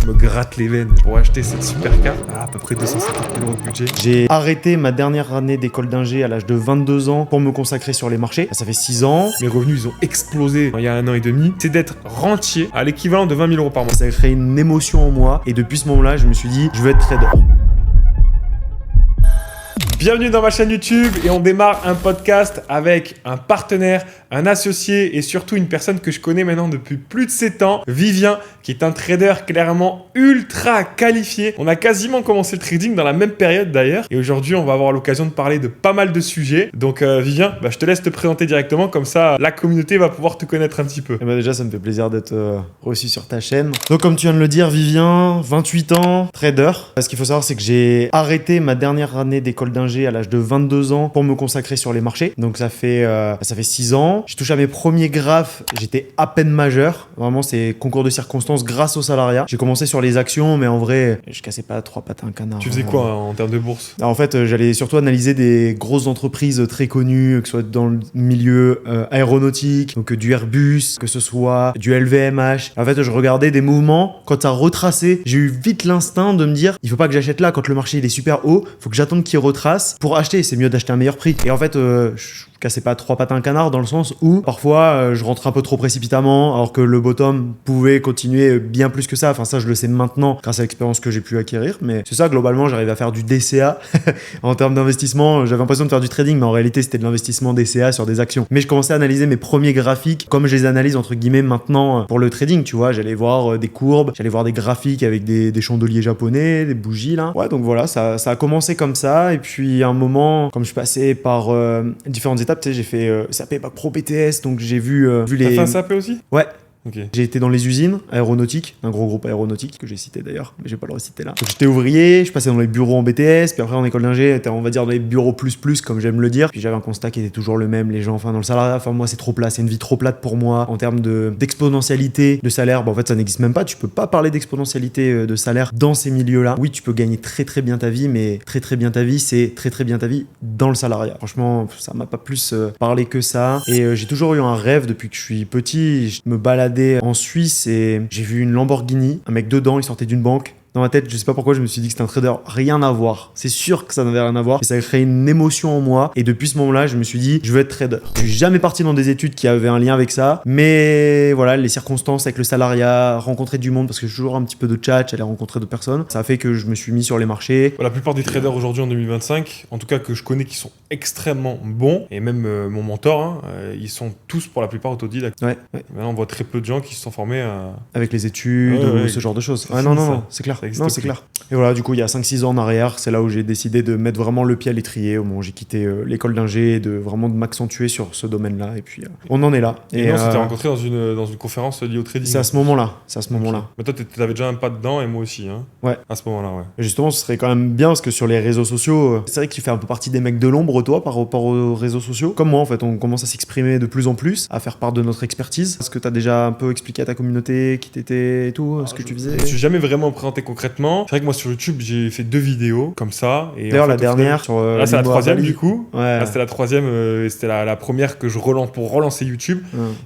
me gratte les veines pour acheter cette super carte à peu près 250 000 € de budget. J'ai arrêté ma dernière année d'école d'ingé à l'âge de 22 ans pour me consacrer sur les marchés. Ça fait 6 ans. Mes revenus, ils ont explosé il y a 1 an et demi. C'est d'être rentier à l'équivalent de 20 000 € par mois. Ça a créé une émotion en moi et depuis ce moment-là, je me suis dit, je veux être trader. Bienvenue dans ma chaîne YouTube et on démarre un podcast avec un partenaire, un associé et surtout une personne que je connais maintenant depuis plus de 7 ans, Vivien, qui est un trader clairement ultra qualifié. On a quasiment commencé le trading dans la même période d'ailleurs et aujourd'hui on va avoir l'occasion de parler de pas mal de sujets. Donc Vivien, je te laisse te présenter directement, comme ça la communauté va pouvoir te connaître un petit peu. Et déjà ça me fait plaisir d'être reçu sur ta chaîne. Donc comme tu viens de le dire, Vivien, 28 ans, trader. Ce qu'il faut savoir c'est que j'ai arrêté ma dernière année d'école d'ingé à l'âge de 22 ans pour me consacrer sur les marchés. Donc ça fait 6 ans. J'ai touché à mes premiers graphes, j'étais à peine majeur. Vraiment c'est concours de circonstances grâce au salariat. J'ai commencé sur les actions mais en vrai je cassais pas 3 pattes à un canard. Tu faisais quoi en termes de bourse? En fait j'allais surtout analyser des grosses entreprises très connues, que ce soit dans le milieu aéronautique, donc du Airbus, que ce soit du LVMH. En fait je regardais des mouvements, quand ça retracé, j'ai eu vite l'instinct de me dire il faut pas que j'achète là quand le marché il est super haut, faut que j'attende qu'il retrace pour acheter, c'est mieux d'acheter un meilleur prix. Et en fait, je cassais pas 3 pattes à un canard dans le sens où parfois je rentrais un peu trop précipitamment alors que le bottom pouvait continuer bien plus que ça. Enfin ça je le sais maintenant grâce à l'expérience que j'ai pu acquérir, mais c'est ça globalement, j'arrivais à faire du DCA en termes d'investissement. J'avais l'impression de faire du trading mais en réalité c'était de l'investissement DCA sur des actions. Mais je commençais à analyser mes premiers graphiques comme je les analyse entre guillemets maintenant pour le trading, tu vois. J'allais voir des courbes, j'allais voir des graphiques avec des chandeliers japonais, des bougies là. Ouais, donc voilà, ça a commencé comme ça et puis à un moment, comme je passais par différentes étapes, tu sais, j'ai fait SAP Bac Pro BTS, donc j'ai vu les... T'as fait un SAP aussi? Ouais. Okay. J'ai été dans les usines aéronautiques, un gros groupe aéronautique que j'ai cité d'ailleurs, mais j'ai pas le reciter là. Donc j'étais ouvrier, je passais dans les bureaux en BTS, puis après en école d'ingé, on va dire dans les bureaux plus comme j'aime le dire. Puis j'avais un constat qui était toujours le même, les gens, enfin dans le salariat, enfin moi c'est trop plat, c'est une vie trop plate pour moi en termes d'exponentialité de salaire. En fait ça n'existe même pas, tu peux pas parler d'exponentialité de salaire dans ces milieux-là. Oui, tu peux gagner très bien ta vie, mais très bien ta vie, c'est très bien ta vie dans le salariat. Franchement, ça m'a pas plus parlé que ça. Et j'ai toujours eu un rêve depuis que je suis petit, je me baladais en Suisse et j'ai vu une Lamborghini, un mec dedans, il sortait d'une banque. Dans ma tête, je sais pas pourquoi, je me suis dit que c'était un trader, rien à voir. C'est sûr que ça n'avait rien à voir. Et ça a créé une émotion en moi. Et depuis ce moment-là, je me suis dit, je veux être trader. Je suis jamais parti dans des études qui avaient un lien avec ça. Mais voilà, les circonstances avec le salariat, rencontrer du monde, parce que j'ai toujours un petit peu de chat, j'allais rencontrer d'autres personnes. Ça a fait que je me suis mis sur les marchés. La plupart des traders aujourd'hui en 2025, en tout cas que je connais, qui sont extrêmement bons, et même mon mentor, ils sont tous pour la plupart autodidactes. Ouais. Maintenant, on voit très peu de gens qui se sont formés avec les études ou ce genre de choses. Non, c'est clair. Non, c'est clair. Et voilà, du coup, il y a 5-6 ans en arrière, c'est là où j'ai décidé de mettre vraiment le pied à l'étrier, au moment où j'ai quitté l'école d'ingé, et de vraiment de m'accentuer sur ce domaine-là. Et puis, on en est là. Et on s'était rencontrés dans une conférence liée au trading. C'est à ce moment-là. Okay. Mais toi, t'avais déjà un pas dedans et moi aussi. Hein, ouais. À ce moment-là, ouais. Et justement, ce serait quand même bien, parce que sur les réseaux sociaux, c'est vrai que tu fais un peu partie des mecs de l'ombre, toi, par rapport aux réseaux sociaux. Comme moi, en fait, on commence à s'exprimer de plus en plus, à faire part de notre expertise. Est-ce que t'as déjà un peu expliqué à ta communauté qui t'étais et tout, ce que tu faisais? Je me suis jamais vraiment présenté concrètement. C'est vrai que moi, sur YouTube, j'ai fait 2 vidéos comme ça. D'ailleurs, la dernière sur là, c'est la 3e du coup. Ouais. Là, c'était la 3e. C'était la première que je relance pour relancer YouTube.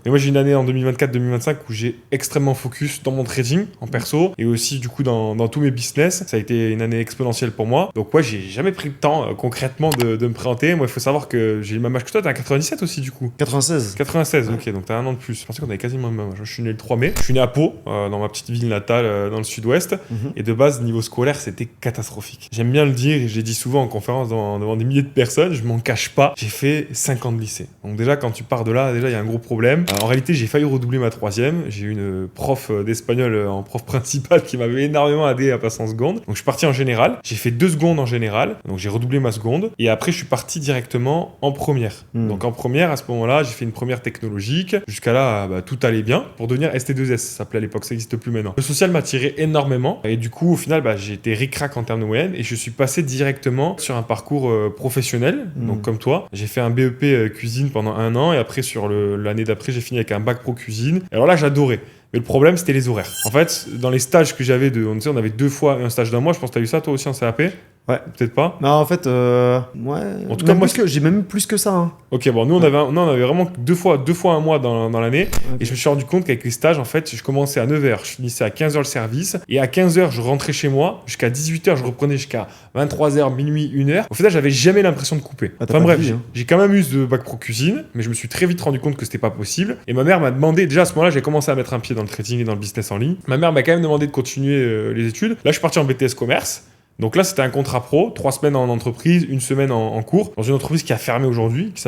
Et moi, j'ai une année en 2024-2025 où j'ai extrêmement focus dans mon trading, en perso, et aussi du coup dans tous mes business. Ça a été une année exponentielle pour moi. Donc ouais, j'ai jamais pris le temps concrètement de me présenter. Moi, il faut savoir que j'ai le même âge que toi. T'es à 97 aussi du coup. 96. 96, ouais. Ok, donc t'as 1 an de plus. Je pensais qu'on avait quasiment le même âge. Je suis né le 3 mai. Je suis né à Pau, dans ma petite ville natale, dans le sud-ouest. Et de base, niveau scolaire, c'était catastrophique. J'aime bien le dire, et je l'ai dit souvent en conférence devant des milliers de personnes, je m'en cache pas, j'ai fait 5 ans de lycée. Donc déjà, quand tu pars de là, déjà, il y a un gros problème. En réalité, j'ai failli redoubler ma 3e. J'ai eu une prof d'espagnol en prof principal qui m'avait énormément aidé à passer en seconde. Donc je suis parti en général. J'ai fait 2 secondes en général. Donc j'ai redoublé ma seconde. Et après, je suis parti directement en première. Donc en première, à ce moment-là, j'ai fait une première technologique. Jusqu'à là, tout allait bien. Pour devenir ST2S, ça s'appelait à l'époque, ça n'existe plus maintenant. Le social m'a tiré énormément. Et du coup, au final, j'ai été ric-rac en termes de moyenne. Et je suis passé directement sur un parcours professionnel. Donc comme toi, j'ai fait un BEP cuisine pendant 1 an. Et après, sur l'année d'après, j'ai fini avec un bac pro cuisine. Et alors là, j'adorais. Mais le problème, c'était les horaires. En fait, dans les stages que j'avais, on avait 2 fois un stage d'1 mois. Je pense que tu as eu ça toi aussi en CAP. Ouais. Peut-être pas. Non, en fait, ouais. En tout cas, moi, j'ai même plus que ça. Hein. Ok, bon, nous, on avait vraiment deux fois un mois dans l'année. Ok. Et je me suis rendu compte qu'avec les stages, en fait, je commençais à 9h, je finissais à 15h le service. Et à 15h, je rentrais chez moi. Jusqu'à 18h, je reprenais jusqu'à 23h, minuit, 1h. Au final, j'avais jamais l'impression de couper. Ah, t'as Enfin pas bref, de vie, hein. j'ai quand même eu ce bac pro cuisine, mais je me suis très vite rendu compte que c'était pas possible. Et ma mère m'a demandé, déjà à ce moment-là, j'ai commencé à mettre un pied dans le trading et dans le business en ligne. Ma mère m'a quand même demandé de continuer les études. Là, je suis parti en BTS commerce. Donc là, c'était un contrat pro, 3 semaines en entreprise, 1 semaine en cours, dans une entreprise qui a fermé aujourd'hui, qui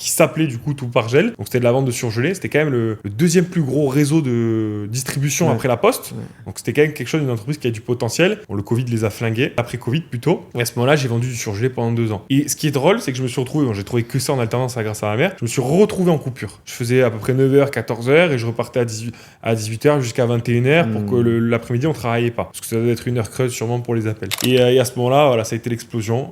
s'appelait du coup Tout par Gel. Donc c'était de la vente de surgelés. C'était quand même le deuxième plus gros réseau de distribution après la Poste. Ouais. Donc c'était quand même quelque chose, une entreprise qui a du potentiel. Bon, le Covid les a flingués, après Covid plutôt. Et à ce moment-là, j'ai vendu du surgelé pendant 2 ans. Et ce qui est drôle, c'est que je me suis retrouvé, j'ai trouvé que ça en alternance grâce à ma mère, je me suis retrouvé en coupure. Je faisais à peu près 9h, 14h et je repartais à 18h jusqu'à 21h pour que l'après-midi on travaillait pas. Parce que ça doit être 1 heure creuse sûrement pour les appels. Et à ce moment-là, voilà, ça a été l'explosion.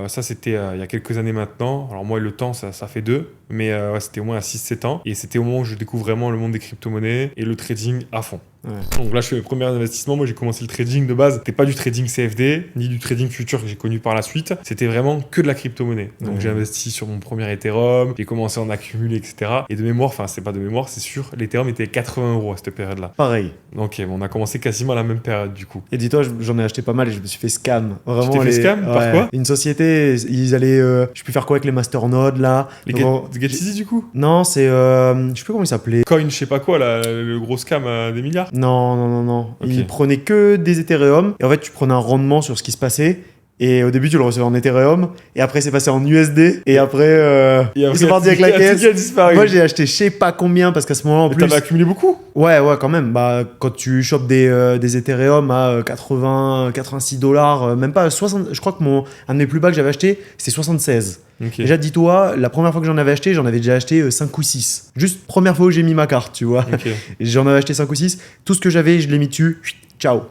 Ça, c'était il y a quelques années maintenant. Alors moi, le temps, ça fait 2. Mais ouais, c'était au moins à 6-7 ans. Et c'était au moment où je découvre vraiment le monde des crypto-monnaies et le trading à fond. Ouais. Donc là, je fais mes premiers investissements. Moi, j'ai commencé le trading de base. C'était pas du trading CFD, ni du trading futur que j'ai connu par la suite. C'était vraiment que de la crypto-monnaie. Donc j'ai investi sur mon premier Ethereum. J'ai commencé à en accumuler, etc. Et de mémoire, enfin, c'est pas de mémoire, c'est sûr, l'Ethereum était 80 € à cette période-là. Pareil. Donc on a commencé quasiment à la même période, du coup. Et dis-toi, j'en ai acheté pas mal et je me suis fait scam. Vraiment, tu t'es fait scam par quoi? Une société, ils allaient. Je peux faire quoi avec les masternodes là? Les Get du coup? Non, c'est. Je sais plus comment il s'appelait. Coin, je sais pas quoi, là, le gros scam à des milliards? Non. Okay. Ils prenaient que des Ethereum. Et en fait, tu prenais un rendement sur ce qui se passait. Et au début, tu le recevais en Ethereum. Et après, c'est passé en USD. Et après, ils sont partis avec la caisse. Moi, j'ai acheté je sais pas combien parce qu'à ce moment-là, en plus. T'avais accumulé beaucoup? Ouais, quand même. Bah, quand tu chopes des Ethereum à 86 $, même pas 60. Je crois que un de mes plus bas que j'avais acheté, c'était 76. Okay. Déjà, dis-toi, la première fois que j'en avais acheté, j'en avais déjà acheté 5 ou 6. Juste première fois où j'ai mis ma carte, tu vois. Okay. J'en avais acheté 5 ou 6. Tout ce que j'avais, je l'ai mis dessus. Ciao.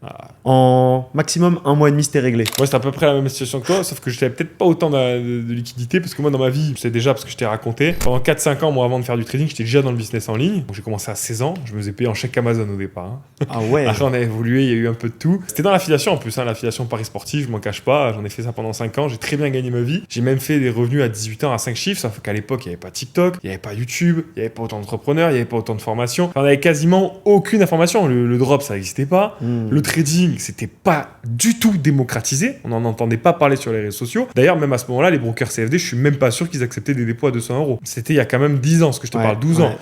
En maximum 1 mois et demi, c'était réglé. Moi, c'était à peu près la même situation que toi, sauf que j'avais peut-être pas autant de liquidité, parce que moi, dans ma vie, c'est déjà parce que je t'ai raconté, pendant 4-5 ans, moi, avant de faire du trading, j'étais déjà dans le business en ligne. Donc, j'ai commencé à 16 ans, je me faisais payer en chèque Amazon au départ. Hein. Ah ouais. Après, on a évolué, il y a eu un peu de tout. C'était dans l'affiliation en plus, hein, l'affiliation Paris Sportif, je m'en cache pas, j'en ai fait ça pendant 5 ans, j'ai très bien gagné ma vie. J'ai même fait des revenus à 18 ans à 5 chiffres, sauf qu'à l'époque, il n'y avait pas TikTok, il n'y avait pas YouTube, il n'y avait pas autant d'entrepreneurs, il n'y avait pas autant de formations. Enfin, on avait quasiment aucune information. Le drop, ça n'existait pas. Le trading, c'était pas du tout démocratisé. On n'en entendait pas parler sur les réseaux sociaux. D'ailleurs, même à ce moment-là, les brokers CFD, je suis même pas sûr qu'ils acceptaient des dépôts à 200 €. C'était il y a quand même 10 ans, ce que je te parle, 12 ans.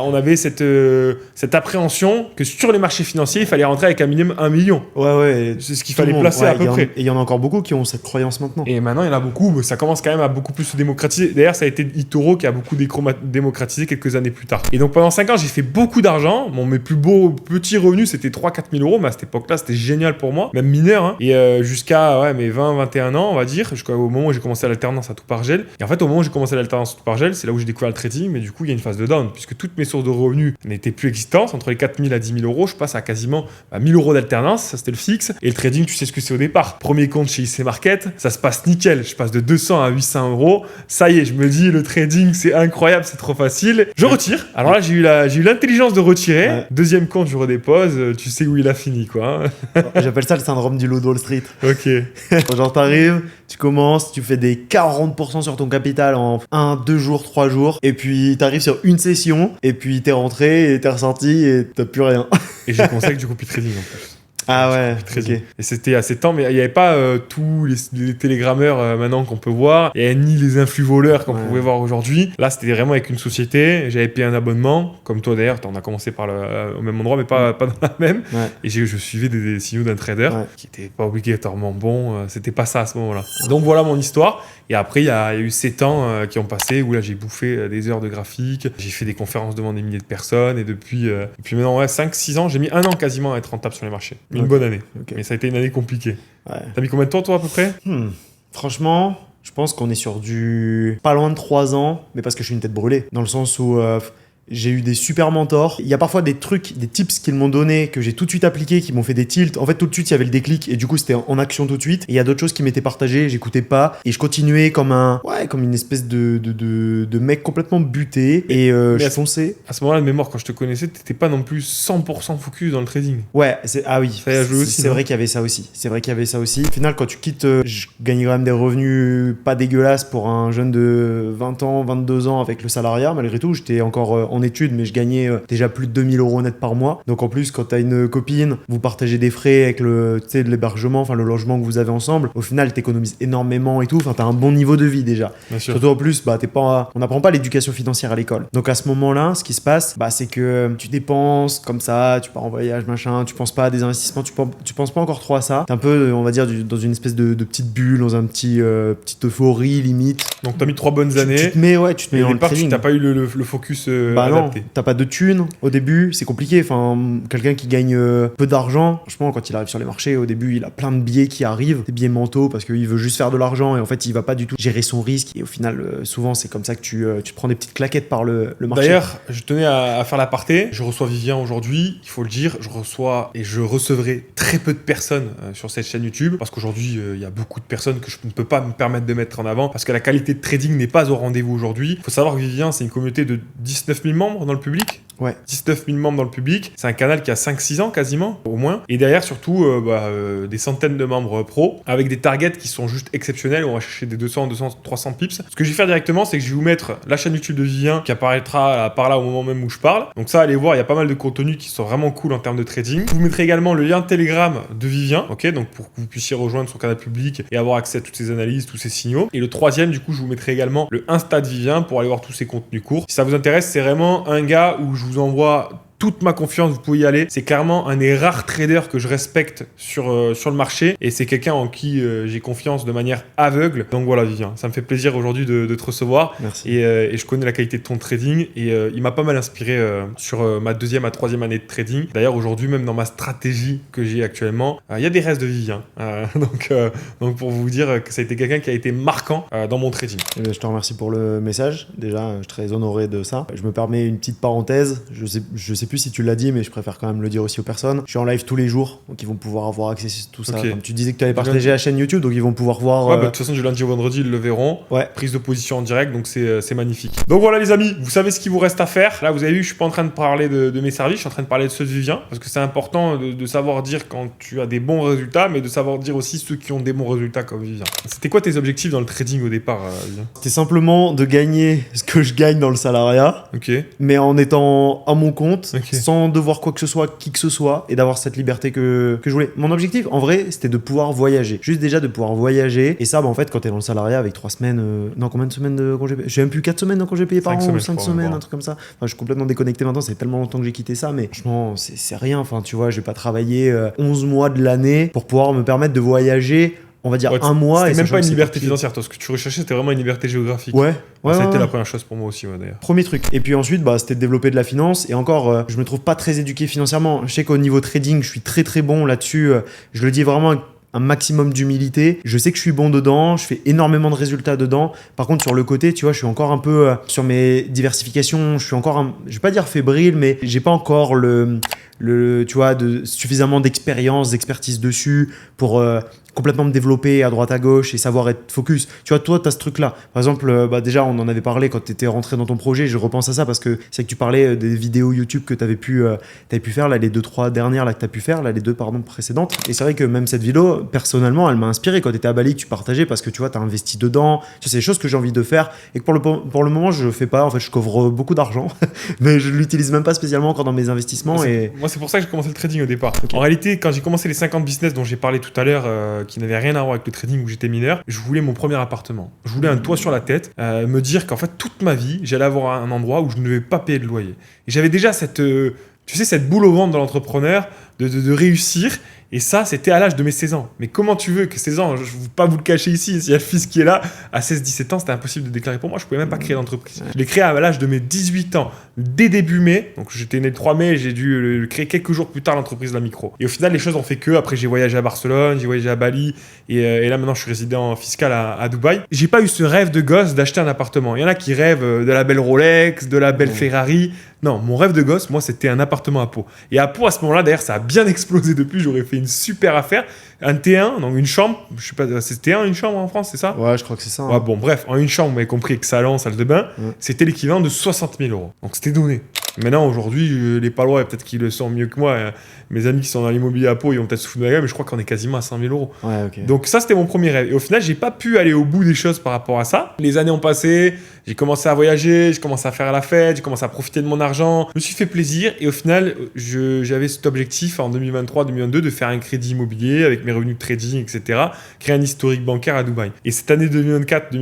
On avait cette appréhension que sur les marchés financiers, il fallait rentrer avec un minimum 1 million. Ouais. C'est ce qu'il fallait placer à peu près. Et il y en a encore beaucoup qui ont cette croyance maintenant. Et maintenant, il y en a beaucoup, mais ça commence quand même à beaucoup plus se démocratiser. D'ailleurs, ça a été eToro qui a beaucoup démocratisé quelques années plus tard. Et donc, pendant 5 ans, j'ai fait beaucoup d'argent. Mes plus beaux petits revenus, c'était 3-4 000 €, mais à cette époque-là, c'était génial pour moi, même mineur. Hein. Et jusqu'à mes 20-21 ans, on va dire, jusqu'au moment où j'ai commencé l'alternance à Tout par Gel. Et en fait, au moment où j'ai commencé l'alternance à Tout par Gel, c'est là où j'ai découvert le trading, mais du coup, il y a une phase de down, puisque toutes mes sources de revenus n'étaient plus existantes. Entre les 4 000 à 10 000 €, je passe à quasiment 1 000 € d'alternance, ça c'était le fixe. Et le trading, tu sais ce que c'est au départ. Premier compte chez IC Market, ça se passe nickel. Je passe de 200 à 800 €. Ça y est, je me dis, le trading, c'est incroyable, c'est trop facile. Je retire. Alors là, j'ai eu l'intelligence de retirer. Ouais. Deuxième compte, je redépose. Tu sais où il a fini, quoi. J'appelle ça le syndrome du loup de Wall Street. Ok. Genre, t'arrives, tu commences, tu fais des 40% sur ton capital en 1, 2 jours, 3 jours. Et puis, t'arrives sur une session. Et puis, t'es rentré et t'es ressorti et t'as plus rien. Et j'ai commencé avec du copy trading en plus. Ah ouais, okay. Et c'était assez temps, mais il n'y avait pas tous les télégrammeurs maintenant qu'on peut voir, et ni les influx voleurs qu'on pouvait voir aujourd'hui. Là, c'était vraiment avec une société, j'avais payé un abonnement, comme toi d'ailleurs, on a commencé au même endroit, mais pas dans la même. Ouais. Et je suivais des signaux d'un trader qui n'étaient pas obligatoirement bons, c'était pas ça à ce moment-là. Donc voilà mon histoire. Et après, il y a eu 7 ans qui ont passé où là, j'ai bouffé des heures de graphique, j'ai fait des conférences devant des milliers de personnes, et depuis maintenant 5-6 ans, j'ai mis 1 an quasiment à être rentable sur les marchés. Une bonne année. Okay. Mais ça a été une année compliquée. Ouais. T'as mis combien de temps, toi, à peu près? Franchement, je pense qu'on est sur du pas loin de 3 ans, mais parce que je suis une tête brûlée. Dans le sens où j'ai eu des super mentors. Il y a parfois des trucs, des tips qu'ils m'ont donné que j'ai tout de suite appliqué, qui m'ont fait des tilts. En fait, tout de suite, il y avait le déclic et du coup, c'était en action tout de suite. Et il y a d'autres choses qui m'étaient partagées, j'écoutais pas et je continuais comme une espèce de mec complètement buté et je fonçais. À ce moment-là, de mémoire, quand je te connaissais, t'étais pas non plus 100% focus dans le trading. Ouais, ah oui, ça a joué aussi. C'est vrai qu'il y avait ça aussi. Au final, quand tu quittes, je gagnais quand même des revenus pas dégueulasses pour un jeune de 20 ans, 22 ans avec le salariat. Malgré tout, j'étais encore en études, mais je gagnais déjà plus de 2000 € net par mois. Donc en plus, quand t'as une copine, vous partagez des frais avec de l'hébergement, enfin le logement que vous avez ensemble. Au final, t'économises énormément et tout. Enfin, t'as un bon niveau de vie déjà. Bien sûr. Surtout en plus, on n'apprend pas l'éducation financière à l'école. Donc à ce moment-là, ce qui se passe, c'est que tu dépenses comme ça, tu pars en voyage, machin, tu penses pas à des investissements, tu penses pas encore trop à ça. T'es un peu, on va dire, dans une espèce de petite bulle, dans un petite euphorie limite. Donc t'as mis 3 bonnes années. Tu te mets dans le trading. T'as pas eu le focus adapté. Non, t'as pas de thunes au début, c'est compliqué. Enfin, quelqu'un qui gagne peu d'argent, franchement, quand il arrive sur les marchés, au début, il a plein de billets qui arrivent, des billets mentaux parce qu'il veut juste faire de l'argent et en fait, il va pas du tout gérer son risque. Et au final, souvent, c'est comme ça que tu te prends des petites claquettes par le marché. D'ailleurs, je tenais à faire l'aparté. Je reçois Vivien aujourd'hui, il faut le dire. Je recevrai très peu de personnes sur cette chaîne YouTube parce qu'aujourd'hui, il y a beaucoup de personnes que je ne peux pas me permettre de mettre en avant parce que la qualité de trading n'est pas au rendez-vous aujourd'hui. Il faut savoir que Vivien, c'est une communauté de 19 000 membres dans le public. Ouais. 19 000 membres dans le public. C'est un canal qui a 5-6 ans quasiment, au moins. Et derrière, surtout, des centaines de membres pro avec des targets qui sont juste exceptionnels. On va chercher des 200, 300 pips. Ce que je vais faire directement, c'est que je vais vous mettre la chaîne YouTube de Vivien qui apparaîtra par là au moment même où je parle. Donc ça, allez voir, il y a pas mal de contenus qui sont vraiment cool en termes de trading. Je vous mettrai également le lien de Telegram de Vivien, ok, donc pour que vous puissiez rejoindre son canal public et avoir accès à toutes ses analyses, tous ses signaux. Et le troisième, du coup, je vous mettrai également le Insta de Vivien pour aller voir tous ses contenus courts. Si ça vous intéresse, c'est vraiment un gars où je vous envoie toute ma confiance, vous pouvez y aller. C'est clairement un des rares traders que je respecte sur le marché et c'est quelqu'un en qui j'ai confiance de manière aveugle. Donc voilà, Vivien, ça me fait plaisir aujourd'hui de te recevoir. Merci. Et je connais la qualité de ton trading et il m'a pas mal inspiré sur ma 2e à 3e année de trading. D'ailleurs, aujourd'hui, même dans ma stratégie que j'ai actuellement, il y a des restes de Vivien. Donc pour vous dire que ça a été quelqu'un qui a été marquant dans mon trading. Je te remercie pour le message. Déjà, je suis très honoré de ça. Je me permets une petite parenthèse. Je sais plus si tu l'as dit, mais je préfère quand même le dire aussi aux personnes. Je suis en live tous les jours, donc ils vont pouvoir avoir accès à tout ça. Okay. Comme tu disais que tu avais partagé la chaîne YouTube, donc ils vont pouvoir voir. Ouais, de toute façon, du lundi au vendredi, ils le verront. Ouais. Prise de position en direct, donc c'est magnifique. Donc voilà, les amis, vous savez ce qu'il vous reste à faire. Là, vous avez vu, je suis pas en train de parler de mes services, je suis en train de parler de ceux de Vivien, parce que c'est important de savoir dire quand tu as des bons résultats, mais de savoir dire aussi ceux qui ont des bons résultats comme Vivien. C'était quoi tes objectifs dans le trading au départ, Vivien ? C'était simplement de gagner ce que je gagne dans le salariat, mais en étant à mon compte, sans devoir quoi que ce soit, qui que ce soit, et d'avoir cette liberté que je voulais. Mon objectif, en vrai, c'était de pouvoir voyager. Juste déjà de pouvoir voyager. Et ça, en fait, quand t'es dans le salariat avec 3 semaines... Non, combien de semaines de congé payé ? J'ai même plus 4 semaines de congé payé par an, ou 5 semaines, un truc comme ça. Enfin, je suis complètement déconnecté maintenant, c'est tellement longtemps que j'ai quitté ça, mais franchement, c'est rien. Enfin, tu vois, je vais pas travailler 11 mois de l'année pour pouvoir me permettre de voyager, on va dire un mois. C'était même pas une liberté financière, toi. Ce que tu recherchais, c'était vraiment une liberté géographique. Ouais. Ça a été la première chose pour moi aussi, d'ailleurs. Premier truc. Et puis ensuite, c'était de développer de la finance. Et encore, je me trouve pas très éduqué financièrement. Je sais qu'au niveau trading, je suis très très bon là-dessus. Je le dis vraiment avec un maximum d'humilité. Je sais que je suis bon dedans, je fais énormément de résultats dedans. Par contre, sur le côté, tu vois, je suis encore un peu sur mes diversifications. Je suis encore, je vais pas dire fébrile, mais j'ai pas encore tu vois, suffisamment d'expertise dessus pour complètement me développer à droite à gauche et savoir être focus. Tu vois, toi, tu as ce truc-là. Par exemple, déjà, on en avait parlé quand tu étais rentré dans ton projet. Je repense à ça parce que c'est que tu parlais des vidéos YouTube que tu avais pu faire, là, les 2-3 dernières là, que tu as pu faire, là, les 2 précédentes. Et c'est vrai que même cette vidéo, personnellement, elle m'a inspiré. Quand tu étais à Bali, que tu partageais parce que tu vois, tu as investi dedans. C'est des choses que j'ai envie de faire et que pour le moment, je fais pas. En fait, je coffre beaucoup d'argent, mais je l'utilise même pas spécialement encore dans mes investissements. Moi, c'est pour ça que j'ai commencé le trading au départ. Okay. En réalité, quand j'ai commencé les 50 business dont j'ai parlé tout à l'heure, qui n'avaient rien à voir avec le trading où j'étais mineur, je voulais mon premier appartement. Je voulais un toit sur la tête, me dire qu'en fait, toute ma vie, j'allais avoir un endroit où je ne devais pas payer de loyer. Et j'avais déjà cette boule au ventre de l'entrepreneur de réussir. Et ça, c'était à l'âge de mes 16 ans. Mais comment tu veux que 16 ans, je ne veux pas vous le cacher ici, s'il y a le fils qui est là, à 16-17 ans, c'était impossible de déclarer pour moi, je ne pouvais même pas créer d'entreprise. Je l'ai créé à l'âge de mes 18 ans, dès début mai, donc j'étais né le 3 mai, j'ai dû le créer quelques jours plus tard, l'entreprise La Micro. Et au final, les choses ont fait que, après j'ai voyagé à Barcelone, j'ai voyagé à Bali, et là maintenant je suis résident fiscal à Dubaï. J'ai pas eu ce rêve de gosse d'acheter un appartement. Il y en a qui rêvent de la belle Rolex, de la belle Ferrari. Non, mon rêve de gosse, moi, c'était un appartement à Pau. Et à Pau, à ce moment-là, d'ailleurs, ça a bien explosé depuis. J'aurais fait une super affaire. Un T1, donc une chambre. Je sais pas, c'est T1 une chambre en France, c'est ça? Ouais, je crois que c'est ça. Ouais, bon, bref, en une chambre, vous m'avez compris, avec salon, salle de bain, c'était l'équivalent de 60 000 euros. Donc c'était donné. Maintenant, aujourd'hui, les Palois, peut-être qu'ils le sont mieux que moi. Mes amis qui sont dans l'immobilier à Pau, ils vont peut-être se foutre de la gueule, mais je crois qu'on est quasiment à 100 000 euros. Ouais, ok. Donc ça, c'était mon premier rêve. Et au final, j'ai pas pu aller au bout des choses par rapport à ça. Les années ont passé, j'ai commencé à voyager, j'ai commencé à faire la fête, j'ai commencé à profiter de mon argent. Je me suis fait plaisir et au final, j'avais cet objectif en 2023-2022 de faire un crédit immobilier avec mes revenus de trading, etc. Créer un historique bancaire à Dubaï. Et cette année 2024,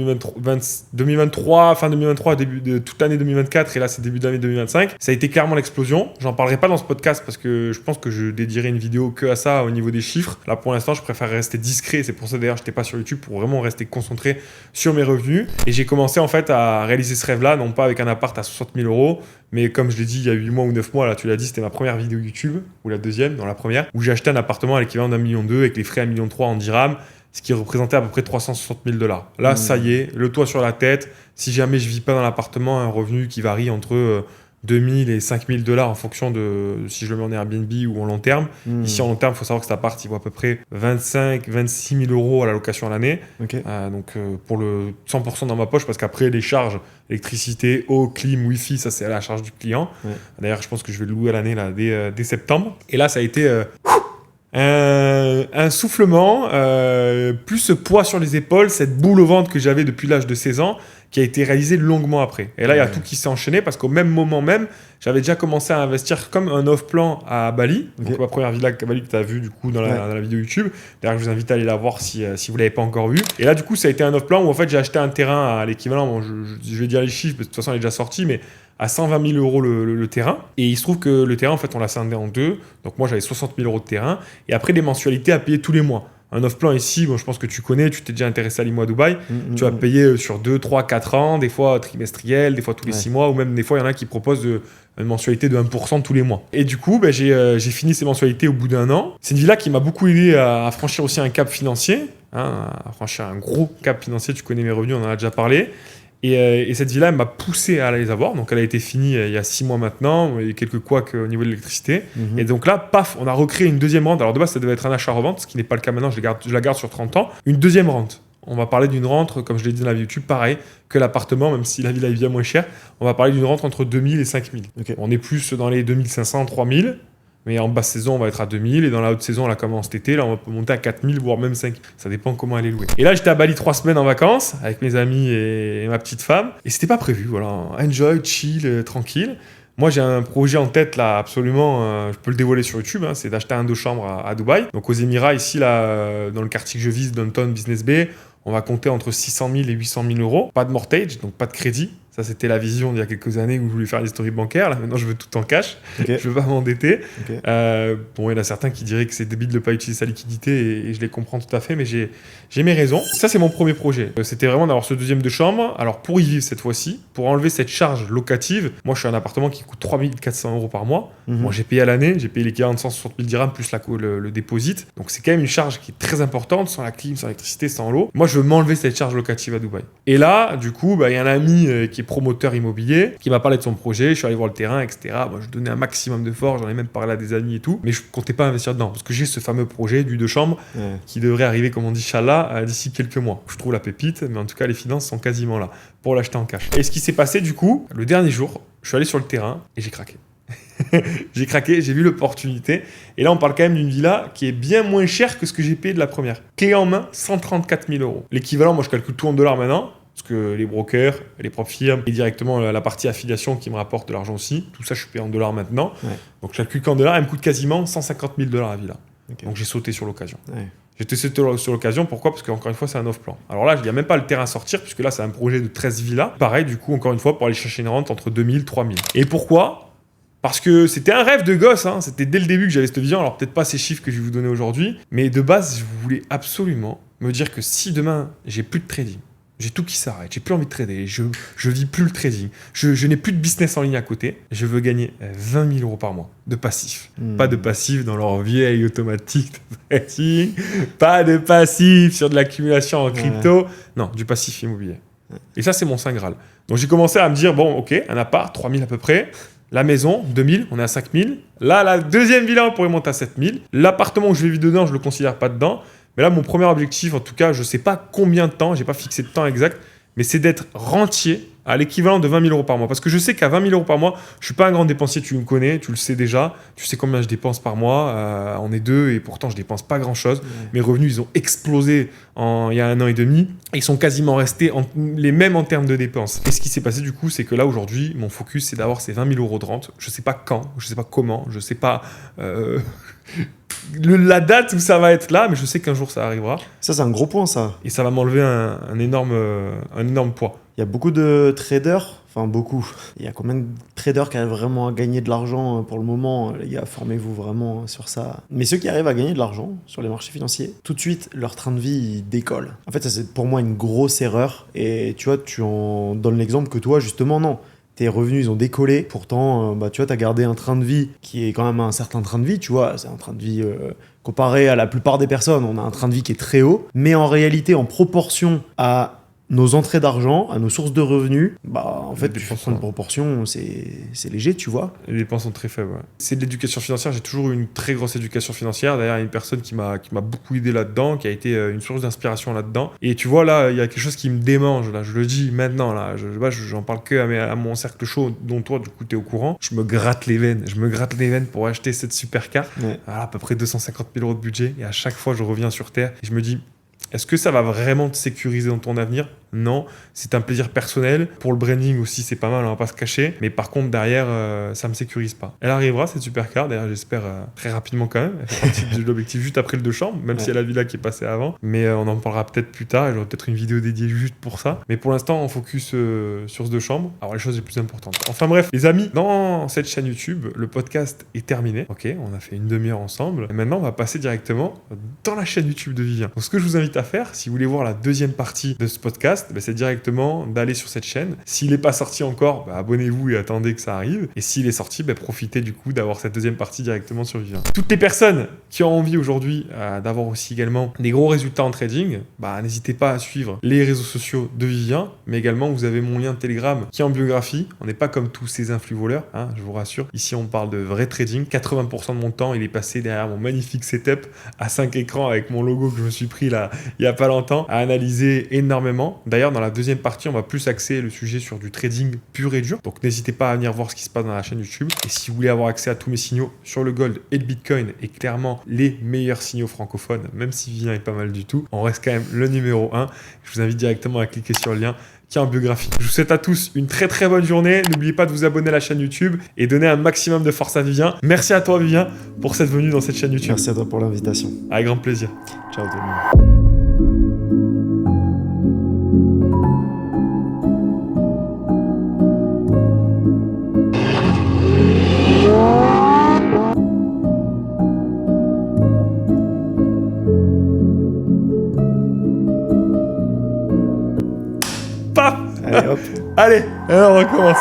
2023, fin 2023, début de toute l'année 2024 et là, c'est début d'année 2025, ça a été clairement l'explosion. J'en parlerai pas dans ce podcast parce que je pense que je dédierai une vidéo que à ça au niveau des chiffres. Là, pour l'instant, je préfère rester discret. C'est pour ça d'ailleurs, je n'étais pas sur YouTube pour vraiment rester concentré sur mes revenus. Et j'ai commencé en fait à réaliser ce rêve-là, non pas avec un appart à 60 000 euros, mais comme je l'ai dit il y a 8 mois ou 9 mois, là tu l'as dit, c'était ma première vidéo YouTube, ou la deuxième, dans la première, où j'ai acheté un appartement à l'équivalent d'1,2 million avec les frais à 1,3 million en dirhams, ce qui représentait à peu près 360 000 $. Là, ça y est, le toit sur la tête. Si jamais je vis pas dans l'appartement, un revenu qui varie entre 2 000 et 5 000 $ en fonction de si je le mets en Airbnb ou en long terme. Ici, en long terme, il faut savoir que cet appart, il vaut à peu près 25-26 000 euros à la location à l'année. Okay. Donc, pour le 100% dans ma poche, parce qu'après, les charges, électricité, eau, clim, wifi, ça, c'est à la charge du client. Ouais. D'ailleurs, je pense que je vais le louer à l'année là, dès septembre. Et là, ça a été un soufflement, plus ce poids sur les épaules, cette boule au ventre que j'avais depuis l'âge de 16 ans, qui a été réalisé longuement après. Et là, il y a tout qui s'est enchaîné parce qu'au même moment même, j'avais déjà commencé à investir comme un off-plan à Bali. Okay. Donc, ma première villa à Bali que tu as vue du coup dans la vidéo YouTube. D'ailleurs, je vous invite à aller la voir si vous ne l'avez pas encore vue. Et là, du coup, ça a été un off-plan où en fait, j'ai acheté un terrain à l'équivalent, bon, je vais dire les chiffres, parce que de toute façon, il est déjà sorti, mais à 120 000 euros le terrain. Et il se trouve que le terrain, en fait, on l'a scindé en deux. Donc, moi, j'avais 60 000 euros de terrain. Et après, des mensualités à payer tous les mois. Un off-plan ici, bon, je pense que tu connais, tu t'es déjà intéressé à l'IMO à Dubaï. Tu vas payer sur 2, 3, 4 ans, des fois trimestriel, des fois tous les 6 mois, ou même des fois, il y en a qui proposent une mensualité de 1% tous les mois. Et du coup, j'ai fini ces mensualités au bout d'un an. C'est une villa qui m'a beaucoup aidé à franchir aussi un cap financier, à franchir un gros cap financier. Tu connais mes revenus, on en a déjà parlé. Et cette villa, elle m'a poussé à les avoir. Donc, elle a été finie il y a 6 mois maintenant. Il y a quelques couacs au niveau de l'électricité. Et donc là, paf, on a recréé une deuxième rente. Alors, de base, ça devait être un achat-revente, ce qui n'est pas le cas maintenant. Je la garde sur 30 ans. Une deuxième rente. On va parler d'une rente, comme je l'ai dit dans la vidéo YouTube, pareil que l'appartement, même si la villa est bien moins chère. On va parler d'une rente entre 2 000 et 5 000. Okay. On est plus dans les 2 500, 3 000. Mais en basse saison, on va être à 2000 et dans la haute saison, là, comme en cet été, là, on va monter à 4000, voire même 5. Ça dépend comment elle est louée. Et là, j'étais à Bali 3 semaines en vacances avec mes amis et ma petite femme. Et c'était pas prévu, voilà. Enjoy, chill, tranquille. Moi, j'ai un projet en tête, là, absolument, je peux le dévoiler sur YouTube, c'est d'acheter un 2 chambres à Dubaï. Donc aux Émirats, ici, là, dans le quartier que je vise, Downtown Business Bay, on va compter entre 600 000 et 800 000 euros. Pas de mortgage, donc pas de crédit. Ça, c'était la vision d'il y a quelques années où je voulais faire l'historique bancaire. Là, maintenant, je veux tout en cash. Okay. Je veux pas m'endetter. Okay. Bon, il y en a certains qui diraient que c'est débile de ne pas utiliser sa liquidité et je les comprends tout à fait, mais j'ai mes raisons. Ça, c'est mon premier projet. C'était vraiment d'avoir ce deuxième de chambre. Alors, pour y vivre cette fois-ci, pour enlever cette charge locative, moi, je suis un appartement qui coûte 3 400 euros par mois. Moi, j'ai payé à l'année. J'ai payé l'équivalent de 160 000 dirhams plus le déposit. Donc, c'est quand même une charge qui est très importante, sans la clim, sans l'électricité, sans l'eau. Moi, je veux m'enlever cette charge locative à Dubaï. Et là, du coup, il y a un ami qui est promoteur immobilier, qui m'a parlé de son projet, je suis allé voir le terrain, etc. Moi, je donnais un maximum de force, j'en ai même parlé à des amis et tout, mais je comptais pas investir dedans, parce que j'ai ce fameux projet du 2 chambres qui devrait arriver, comme on dit, Inch'Allah, d'ici quelques mois. Je trouve la pépite, mais en tout cas, les finances sont quasiment là pour l'acheter en cash. Et ce qui s'est passé, du coup, le dernier jour, je suis allé sur le terrain et j'ai craqué. J'ai craqué, j'ai vu l'opportunité. Et là, on parle quand même d'une villa qui est bien moins chère que ce que j'ai payé de la première. Clé en main, 134 000 euros. L'équivalent, moi, je calcule tout en dollars maintenant. Parce que les brokers, les propres firmes et directement la partie affiliation qui me rapporte de l'argent aussi, tout ça je suis payé en dollars maintenant. Donc je calcule qu'en dollars, elle me coûte quasiment 150 000 $ la villa. Okay. Donc j'ai sauté sur l'occasion. J'ai sauté sur l'occasion, pourquoi ? Parce qu'encore une fois, c'est un off-plan. Alors là, il n'y a même pas le terrain à sortir, puisque là, c'est un projet de 13 villas. Pareil, du coup, encore une fois, pour aller chercher une rente entre 2000 et 3000. Et pourquoi ? Parce que c'était un rêve de gosse, c'était dès le début que j'avais cette vision. Alors peut-être pas ces chiffres que je vais vous donner aujourd'hui, mais de base, je voulais absolument me dire que si demain, j'ai plus de trading, j'ai tout qui s'arrête, j'ai plus envie de trader, je vis plus le trading, je n'ai plus de business en ligne à côté, je veux gagner 20 000 euros par mois de passif. Pas de passif dans leur vieille automatique de trading, pas de passif sur de l'accumulation en crypto, non, du passif immobilier. Et ça, c'est mon saint graal. Donc j'ai commencé à me dire, bon, ok, un appart, 3 000 à peu près, La maison, 2000, on est à 5000. Là, la deuxième villa, on pourrait monter à 7000. L'appartement où je vais vivre dedans, je le considère pas dedans. Mais là, mon premier objectif, en tout cas, je sais pas combien de temps, j'ai pas fixé de temps exact, mais c'est d'être rentier à l'équivalent de 20 000 euros par mois. Parce que je sais qu'à 20 000 euros par mois, je suis pas un grand dépensier, tu me connais, tu le sais déjà. Tu sais combien je dépense par mois. On est deux et pourtant, je dépense pas grand-chose. Mes revenus, ils ont explosé il y a 1 an et demi. Ils sont quasiment restés les mêmes en termes de dépenses. Et ce qui s'est passé du coup, c'est que là, aujourd'hui, mon focus, c'est d'avoir ces 20 000 euros de rente. Je sais pas quand, je sais pas comment, je sais pas... la date où ça va être là, mais je sais qu'un jour ça arrivera. Ça, c'est un gros point, ça. Et ça va m'enlever un énorme poids. Il y a beaucoup de traders, enfin beaucoup. Il y a combien de traders qui arrivent vraiment à gagner de l'argent pour le moment? Les gars, formez-vous vraiment sur ça. Mais ceux qui arrivent à gagner de l'argent sur les marchés financiers, tout de suite, leur train de vie il décolle. En fait, ça c'est pour moi une grosse erreur. Et tu vois, tu en donnes l'exemple que toi, justement, non. Tes revenus, ils ont décollé. Pourtant, tu vois, tu as gardé un train de vie qui est quand même un certain train de vie, tu vois. C'est un train de vie comparé à la plupart des personnes. On a un train de vie qui est très haut. Mais en réalité, en proportion à nos entrées d'argent, à nos sources de revenus, en fait, tu prends une proportion, c'est léger, tu vois. Les dépenses sont très faibles, ouais. C'est de l'éducation financière. J'ai toujours eu une très grosse éducation financière. D'ailleurs, il y a une personne qui m'a beaucoup aidé là-dedans, qui a été une source d'inspiration là-dedans. Et tu vois, là, il y a quelque chose qui me démange, là. Je le dis maintenant, là. J'en parle que à mon cercle chaud, dont toi, du coup, t'es au courant. Je me gratte les veines. Pour acheter cette supercar. Ouais. Voilà, à peu près 250 000 euros de budget. Et à chaque fois, je reviens sur Terre et je me dis... Est-ce que ça va vraiment te sécuriser dans ton avenir? Non, c'est un plaisir personnel. Pour le branding aussi, c'est pas mal, on va pas se cacher. Mais par contre, derrière, ça me sécurise pas. Elle arrivera, cette supercar. D'ailleurs, j'espère très rapidement quand même. Elle fait partie de l'objectif juste après le 2 chambres, même s'il y a la villa qui est passée avant. Mais on en parlera peut-être plus tard. Et j'aurai peut-être une vidéo dédiée juste pour ça. Mais pour l'instant, on focus sur ce 2 chambres. Alors, les choses les plus importantes. Enfin bref, les amis, dans cette chaîne YouTube, le podcast est terminé. Ok, on a fait une demi-heure ensemble. Et maintenant, on va passer directement dans la chaîne YouTube de Vivien. Donc, ce que je vous invite à faire, si vous voulez voir la deuxième partie de ce podcast, c'est directement d'aller sur cette chaîne. S'il n'est pas sorti encore, abonnez-vous et attendez que ça arrive. Et s'il est sorti, profitez du coup d'avoir cette deuxième partie directement sur Vivien. Toutes les personnes qui ont envie aujourd'hui d'avoir aussi également des gros résultats en trading, n'hésitez pas à suivre les réseaux sociaux de Vivien, mais également vous avez mon lien de Telegram qui est en biographie. On n'est pas comme tous ces influx voleurs, je vous rassure. Ici, on parle de vrai trading. 80% de mon temps, il est passé derrière mon magnifique setup à 5 écrans avec mon logo que je me suis pris là il y a pas longtemps, à analyser énormément. D'ailleurs, dans la deuxième partie, on va plus axer le sujet sur du trading pur et dur. Donc n'hésitez pas à venir voir ce qui se passe dans la chaîne YouTube. Et si vous voulez avoir accès à tous mes signaux sur le gold et le bitcoin, et clairement les meilleurs signaux francophones, même si Vivien est pas mal du tout, on reste quand même le numéro 1. Je vous invite directement à cliquer sur le lien qui est en biographie. Je vous souhaite à tous une très très bonne journée. N'oubliez pas de vous abonner à la chaîne YouTube et donner un maximum de force à Vivien. Merci à toi Vivien pour cette venue dans cette chaîne YouTube. Merci à toi pour l'invitation. Avec grand plaisir. Ciao tout le monde. Allez, on recommence.